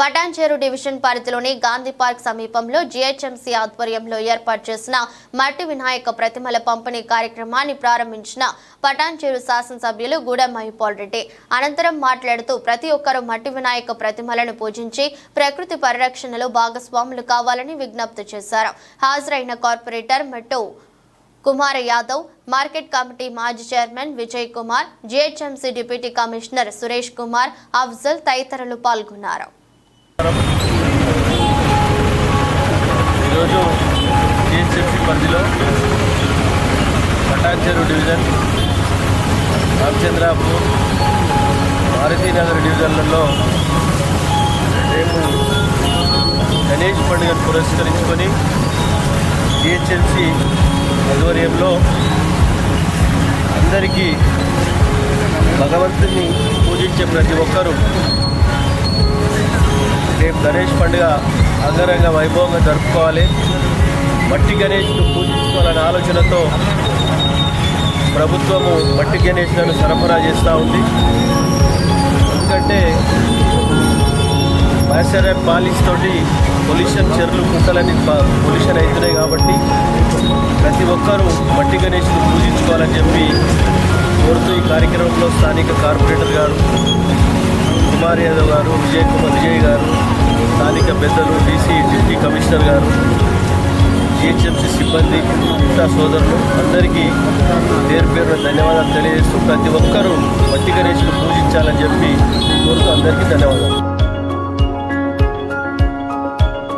Patancheru division పరిధిలోని Gandhi park సమీపంలో GHMC ఆధ్వర్యంలో ఏర్పాటు చేసిన మట్టి వినాయక ప్రతిమల పంపిణీ కార్యక్రమాన్ని ప్రారంభించిన పటాన్చెరు శాసనసభ్యులు గూడెం మహిపాల్ రెడ్డి అనంతరం మాట్లాడుతూ ప్రతి ఒక్కరూ మట్టి వినాయక ప్రతిమలను పూజించి ప్రకృతి పరిరక్షణలో భాగస్వాములు కావాలని విజ్ఞప్తి చేశారు. హాజరైన కార్పొరేటర్ మెట్టు కుమార్ యాదవ్, మార్కెట్ కమిటీ మాజీ chairman Vijay Kumar, GHMC deputy commissioner Suresh Kumar, Afzal తదితరులు పాల్గొన్నారు. ఈరోజు జీహెచ్ఎంసీ పరిధిలో పటాన్చెరు డివిజన్, రామచంద్రాపూర్, భారతీనగర్ డివిజన్లలో రేపు గణేష్ పండుగను పురస్కరించుకొని జీహెచ్ఎంసీ ఆధ్వర్యంలో అందరికీ భగవంతుని పూజించే ప్రతి ఒక్కరూ రేపు గణేష్ పండుగ అంగరంగ వైభవంగా జరుపుకోవాలి. మట్టి గణేష్ను పూజించుకోవాలనే ఆలోచనతో ప్రభుత్వము మట్టి గణేష్లను సరఫరా చేస్తూ ఉంది. ఎందుకంటే మాయిశ్చరైజర్ పాలిష్ తోటి పొల్యూషన్, చెర్లు, కుంటలన్నీ పొల్యూషన్ అవుతున్నాయి కాబట్టి ప్రతి ఒక్కరూ మట్టి గణేష్ను పూజించుకోవాలని చెప్పి కోరుతూ ఈ కార్యక్రమంలో స్థానిక కార్పొరేటర్ గారు కుమార్ యాదవ్ గారు, విజయ్ గారు, స్థానిక పెద్దలు, డీసీ డిప్యూటీ కమిషనర్ గారు, జీహెచ్ఎంసీ సిబ్బంది, మిగతా సోదరులు అందరికీ పేరు పేరున ధన్యవాదాలు తెలియజేస్తూ ప్రతి ఒక్కరూ మట్టి గణేష్ను పూజించాలని చెప్పి కోరుతూ అందరికీ ధన్యవాదాలు.